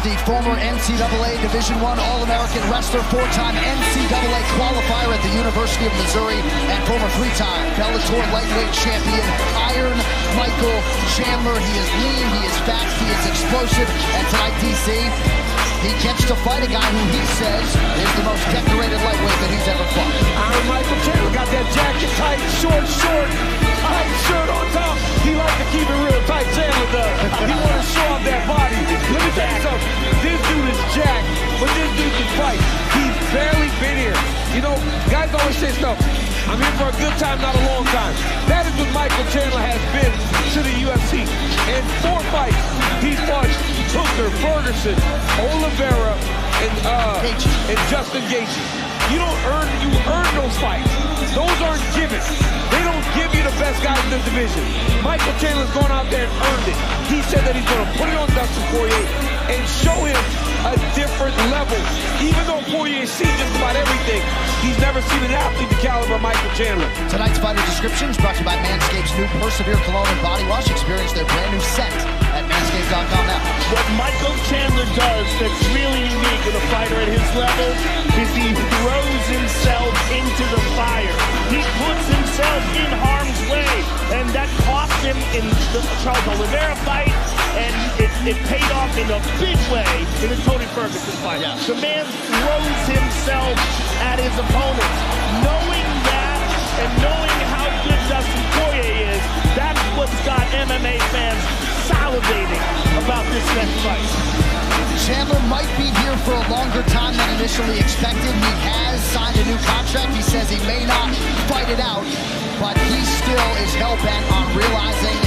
the former NCAA Division I All-American wrestler, four-time NCAA qualifier at the University of Missouri, and former three-time Bellator lightweight champion, Iron Michael Chandler. He is lean, he is fast, he is explosive, and tonight, DC, he gets to fight a guy who he says is the most decorated lightweight that he's ever fought. Iron Michael Chandler got that jacket tight, short, tight shirt on top. He likes to keep it real tight, Chandler does. He wants to show off that body. Let me tell you something. This dude is jacked, but this dude can fight. He's barely been here. You know, guys always say stuff, I'm here for a good time, not a long time. That is what Michael Chandler has been to the UFC. In 4 fights, he's fought Hooker, Ferguson, Oliveira, and Justin Gaethje. You earn those fights. Those aren't given. They don't give you the best guys in the division. Michael Chandler's gone out there and earned it. He said that he's going to put it on Dustin Pourier and show him a different level. Even though Poirier sees just about everything, he's never seen an athlete the caliber of Michael Chandler. Tonight's fighter descriptions brought to you by Manscaped's new Persevere Cologne and Body Wash. Experience their brand new scent at manscaped.com now. What Michael Chandler does that's really unique in a fighter at his level is he throws himself into the fire. He puts himself in harm's way, and that cost him in the Charles Oliveira fight, and it paid off in a big way in the Tony Ferguson fight. Yeah. The man throws himself at his opponent. Knowing that and knowing how good Dustin Poirier is, that's what's got MMA fans salivating about this next fight. Chandler might be here for a longer time than initially expected. He has signed a new contract. He says he may not fight it out, but he still is hell-bent on realizing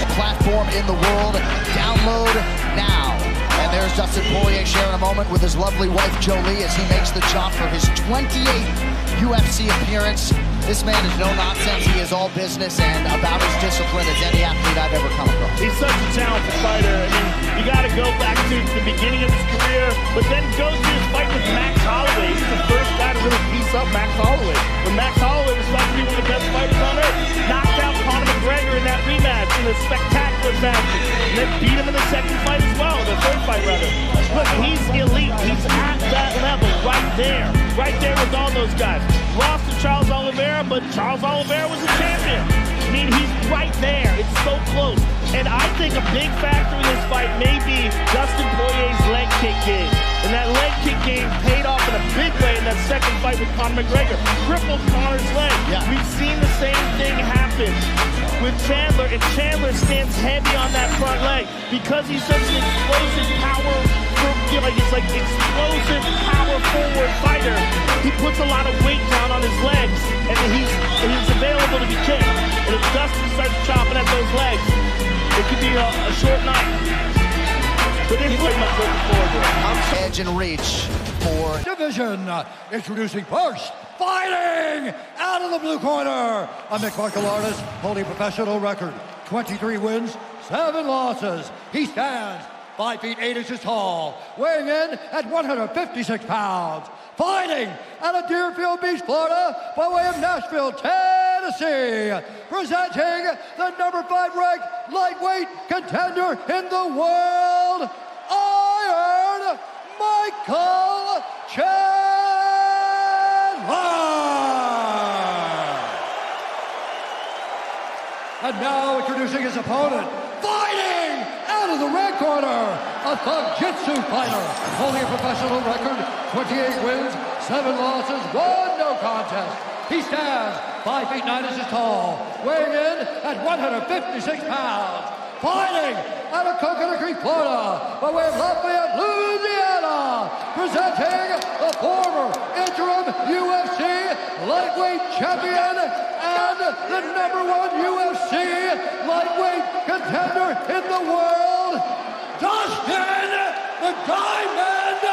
a platform in the world. Download now. And there's Dustin Pourier sharing a moment with his lovely wife, Jolie, as he makes the jump for his 28th UFC appearance. This man is no nonsense. He is all business and about as disciplined as any athlete I've ever come across. He's such a talented fighter. I mean, you got to go back to the beginning of his career, but then go to his fight with Max Holloway. He's the first guy to really piece up Max Holloway. When Max Holloway was thought to be one of the best fighters on earth, knocked out Conor McGregor in that rematch in a spectacular fashion, and then beat him in the second fight as well, the third fight rather. Look, he's elite. He's at that level right there with all those guys. Lost to Charles Oliveira, but Charles Oliveira was a champion. I mean, he's right there. It's so close. And I think a big factor in this fight may be Dustin Poirier's leg kick game. And that leg kick game paid off in a big way in that second fight with Conor McGregor. Crippled Conor's leg. Yeah. We've seen the same thing happen with Chandler, and Chandler stands heavy on that front leg because he's such an explosive power, he's like explosive power forward fighter. He puts a lot of weight down on his legs, and he's available to be kicked. And if Dustin starts chopping at those legs, it could be a short night. But it's pretty much looking forward to it. Edge and reach for division. Introducing first, fighting out of the blue corner, a mixed martial artist holding professional record, 23 wins, 7 losses. He stands 5 feet 8 inches tall, weighing in at 156 pounds. Fighting out of Deerfield Beach, Florida, by way of Nashville, Tennessee. Presenting the number 5 ranked lightweight contender in the world, Iron Michael Chandler. And now introducing his opponent, fighting out of the red corner, a Thug Jitsu fighter, holding a professional record, 28 wins, 7 losses, 1 no contest. He stands 5 feet 9 inches tall, weighing in at 156 pounds. Fighting out of Coconut Creek, Florida, by way of Lafayette, Louisiana, presenting the former interim UFC lightweight champion and the number 1 UFC lightweight contender in the world, Dustin the Diamond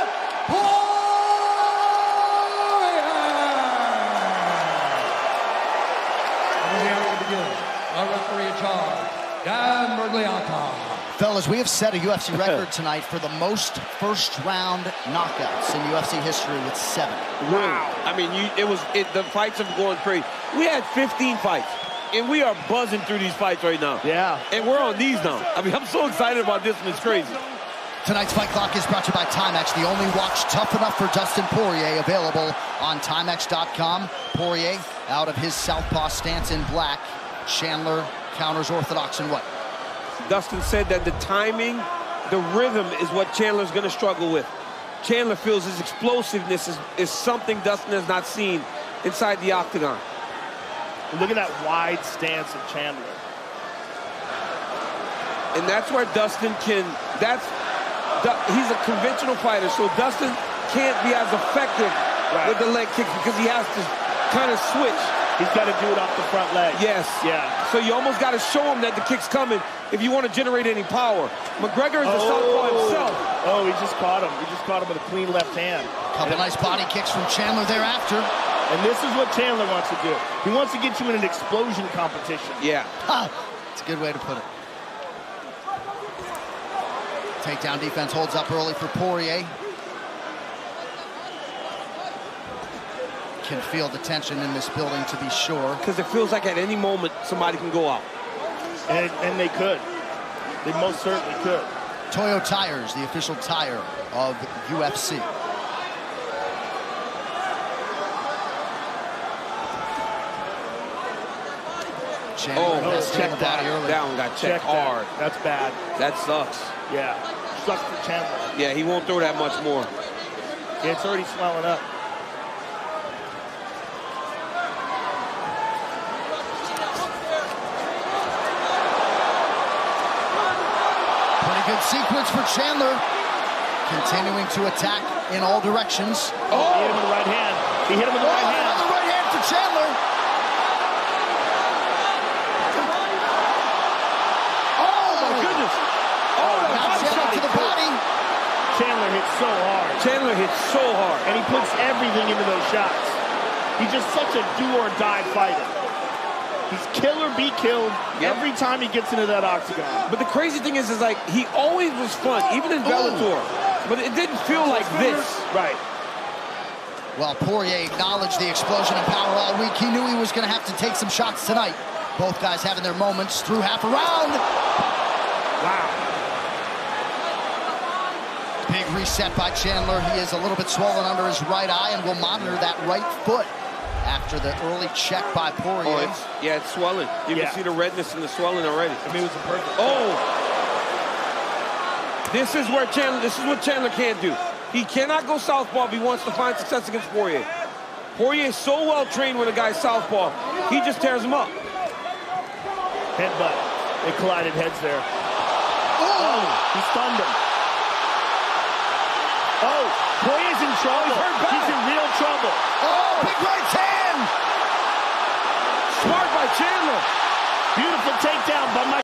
Pourier. And the action begins. Our referee in charge, Dan Bergliata. Fellas, we have set a UFC record tonight for the most first-round knockouts in UFC history with 7. Wow. I mean, the fights have gone crazy. We had 15 fights, and we are buzzing through these fights right now. Yeah. And we're on these now. I mean, I'm so excited about this one. It's crazy. Tonight's Fight Clock is brought to you by Timex, the only watch tough enough for Dustin Pourier, available on Timex.com. Poirier out of his southpaw stance in black. Chandler counters orthodox in white. Dustin said that the timing, the rhythm is what Chandler's going to struggle with. Chandler feels his explosiveness is something Dustin has not seen inside the octagon. Look at that wide stance of Chandler. And that's where Dustin can, he's a conventional fighter, so Dustin can't be as effective with the leg kicks because he has to kind of switch. He's got to do it off the front leg. Yes. Yeah. So you almost got to show him that the kick's coming if you want to generate any power. McGregor is a southpaw himself. Oh, he just caught him. He just caught him with a clean left hand. Couple nice body kicks from Chandler thereafter. And this is what Chandler wants to do. He wants to get you in an explosion competition. Yeah. It's a good way to put it. Takedown defense holds up early for Poirier. Can feel the tension in this building, to be sure. Because it feels like at any moment somebody can go out. And they could. They most certainly could. Toyo Tires, the official tire of UFC. Chandler check that. That one got checked hard. That's bad. That sucks. Yeah. Sucks for Chandler. Yeah, he won't throw that much more. Yeah, it's already swelling up. Pretty good sequence for Chandler. Continuing to attack in all directions. He hit him with the right hand. He hit him with the right hand. Another right hand for Chandler. Oh, my goodness. Shot to the body. Chandler hits so hard. Chandler hits so hard. And he puts everything into those shots. He's just such a do-or-die fighter. He's kill or be killed every time he gets into that octagon. But the crazy thing is like, he always was fun, even in Bellator. But it didn't feel like this. Right. Well, Poirier acknowledged the explosion of power all week. He knew he was going to have to take some shots tonight. Both guys having their moments through half a round. Wow. Big reset by Chandler. He is a little bit swollen under his right eye, and will monitor that right foot after the early check by Poirier. It's swelling. You can see the redness and the swelling already. I mean, it was a perfect. This is what Chandler can't do. He cannot go southpaw if he wants to find success against Poirier. Poirier is so well trained when a guy's southpaw, he just tears him up. Headbutt. They collided heads there. He stunned him. Poirier's in trouble. He's in real trouble. Big right hand. Smart by Chandler. Beautiful takedown by Michael.